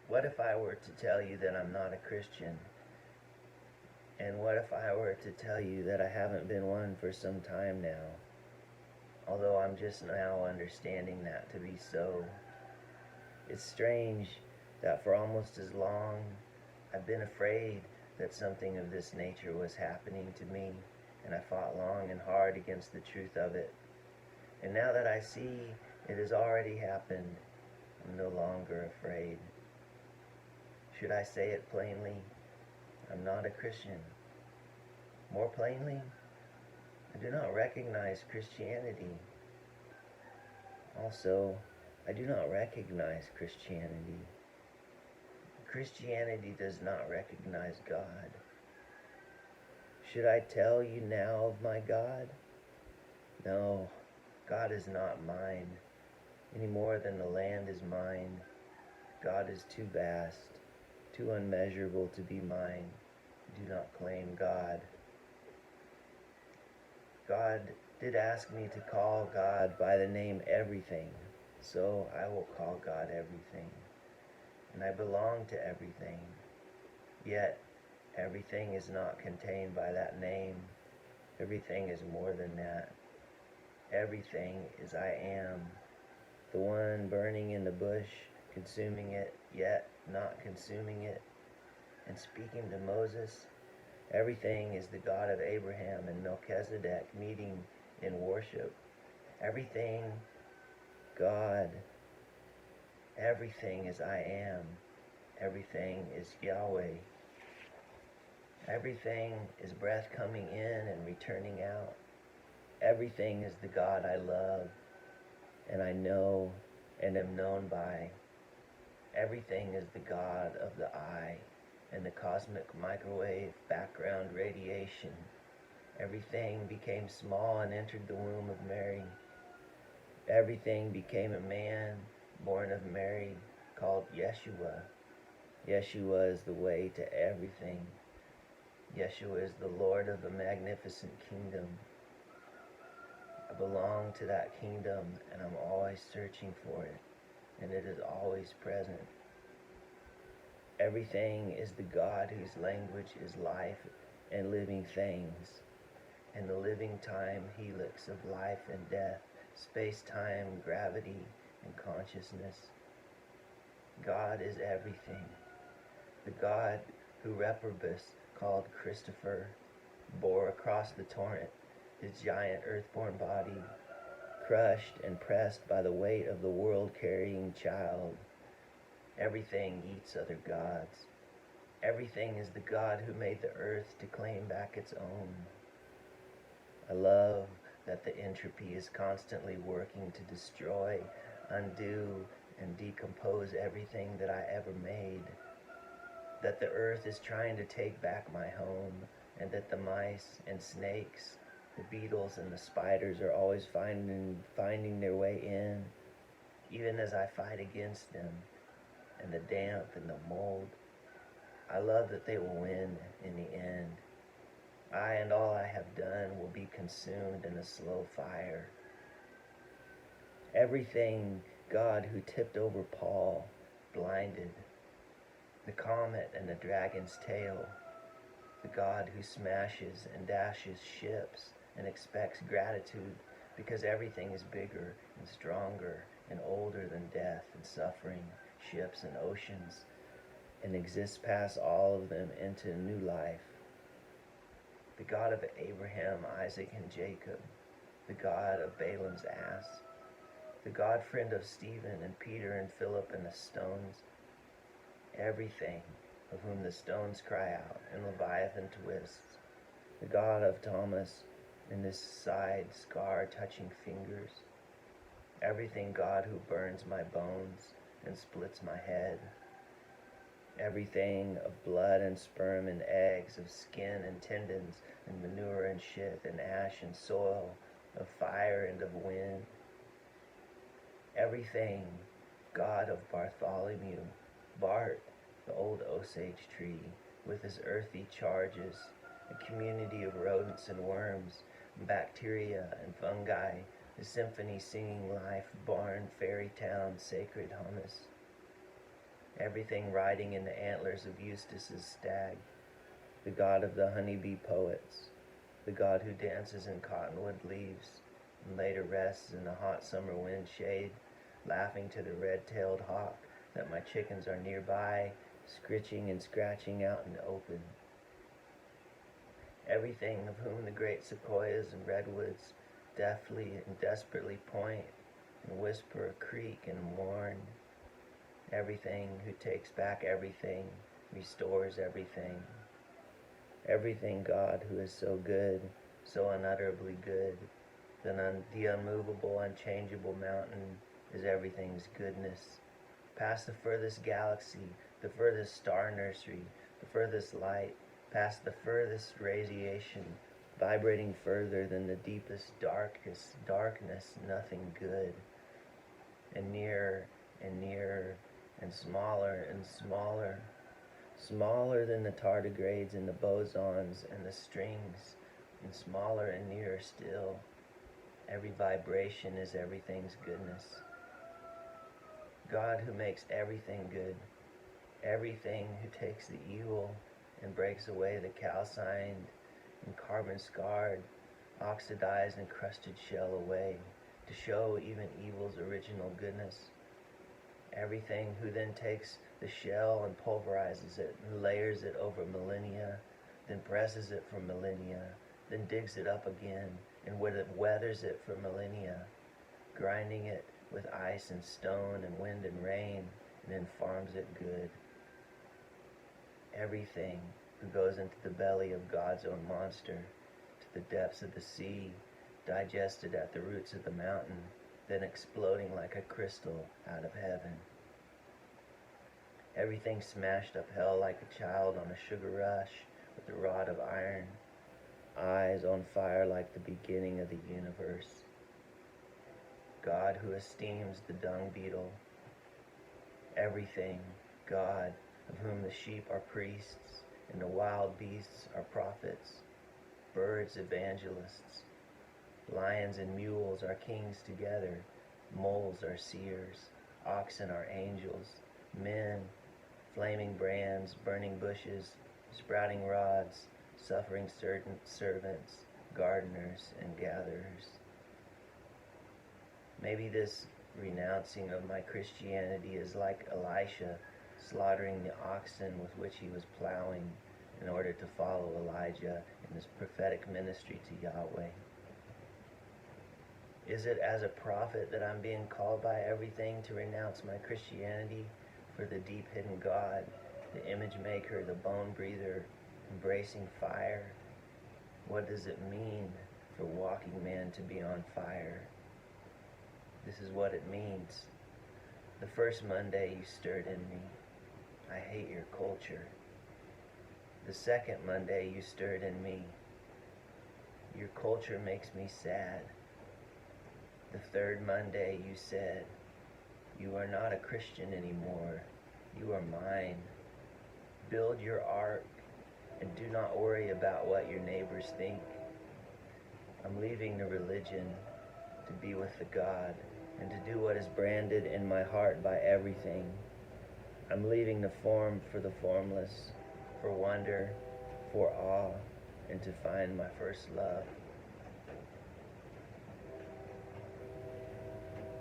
What if I were to tell you that I'm not a Christian? And what if I were to tell you that I haven't been one for some time now? Although I'm just now understanding that to be so. It's strange that for almost as long I've been afraid that something of this nature was happening to me, and I fought long and hard against the truth of it. And now that I see it has already happened, I'm no longer afraid. Should I say it plainly? I'm not a Christian. More plainly, I do not recognize Christianity. Also, I do not recognize Christianity. Christianity does not recognize God. Should I tell you now of my God? No, God is not mine, any more than the land is mine. God is too vast, too unmeasurable to be mine. Do not claim God. God did ask me to call God by the name everything, so I will call God everything. And I belong to everything. Yet, everything is not contained by that name. Everything is more than that. Everything is I am, the one burning in the bush, consuming it, yet not consuming it. And speaking to Moses, everything is the God of Abraham and Melchizedek meeting in worship. Everything, God. Everything is I am. Everything is Yahweh. Everything is breath coming in and returning out. Everything is the God I love and I know and am known by. Everything is the God of the I and the cosmic microwave background radiation. Everything became small and entered the womb of Mary. Everything became a man born of Mary called Yeshua. Yeshua is the way to everything. Yeshua is the Lord of the magnificent kingdom. I belong to that kingdom and I'm always searching for it, and it is always present. Everything is the God whose language is life and living things, and the living time helix of life and death, space-time, gravity, and consciousness. God is everything. The God who Reprobus called Christopher bore across the torrent his giant earthborn body, crushed and pressed by the weight of the world-carrying child. Everything eats other gods. Everything is the God who made the earth to claim back its own. I love that the entropy is constantly working to destroy, undo, and decompose everything that I ever made. That the earth is trying to take back my home, and that the mice and snakes, the beetles and the spiders are always finding their way in, even as I fight against them, and the damp and the mold. I love that they will win in the end. I and all I have done will be consumed in a slow fire. Everything, God who tipped over Paul, blinded. The comet and the dragon's tail. The God who smashes and dashes ships and expects gratitude because everything is bigger and stronger and older than death and suffering, ships and oceans, and exists past all of them into a new life. The God of Abraham, Isaac, and Jacob, the God of Balaam's ass, the God friend of Stephen and Peter and Philip and the stones, everything of whom the stones cry out and Leviathan twists, the God of Thomas and his side scar touching fingers, everything God who burns my bones and splits my head, everything of blood and sperm and eggs, of skin and tendons and manure and shit and ash and soil, of fire and of wind, everything, God of Bartholomew, Bart, the old Osage tree, with his earthy charges, a community of rodents and worms, bacteria and fungi, the symphony singing life, barn, fairy town, sacred hummus. everything riding in the antlers of Eustace's stag, the god of the honeybee poets, the god who dances in cottonwood leaves and later rests in the hot summer wind shade, laughing to the red-tailed hawk that my chickens are nearby, scritching and scratching out in the open. Everything of whom the great sequoias and redwoods deftly and desperately point and whisper a creak and mourn. Everything who takes back everything, restores everything. Everything, God, who is so good, so unutterably good. The unmovable, unchangeable mountain is everything's goodness. Past the furthest galaxy, the furthest star nursery, the furthest light, past the furthest radiation, vibrating further than the deepest darkness, nothing good. And nearer, and smaller, smaller than the tardigrades and the bosons and the strings, and smaller and nearer still. Every vibration is everything's goodness. God who makes everything good, everything who takes the evil and breaks away the calcined and carbon-scarred, oxidized and crusted shell away to show even evil's original goodness. Everything who then takes the shell and pulverizes it and layers it over millennia, then presses it for millennia, then digs it up again and weathers it for millennia, grinding it with ice and stone and wind and rain, and then farms it good. Everything who goes into the belly of God's own monster, to the depths of the sea, digested at the roots of the mountain, then exploding like a crystal out of heaven. Everything smashed up hell like a child on a sugar rush with a rod of iron, eyes on fire like the beginning of the universe. God who esteems the dung beetle. Everything, God, of whom the sheep are priests and the wild beasts are prophets, birds evangelists, lions and mules are kings together, moles are seers, oxen are angels, men, flaming brands, burning bushes, sprouting rods, suffering servants, gardeners and gatherers. Maybe this renouncing of my Christianity is like Elisha slaughtering the oxen with which he was plowing in order to follow Elijah in his prophetic ministry to Yahweh. Is it as a prophet that I'm being called by everything to renounce my Christianity for the deep hidden God, the image maker, the bone breather, embracing fire? What does it mean for walking man to be on fire? This is what it means. The first Monday you stirred in me, I hate your culture. The second Monday you stirred in me, your culture makes me sad. The third Monday you said, you are not a Christian anymore, you are mine. Build your ark and do not worry about what your neighbors think. I'm leaving the religion to be with the God and to do what is branded in my heart by everything. I'm leaving the form for the formless, for wonder, for awe, and to find my first love.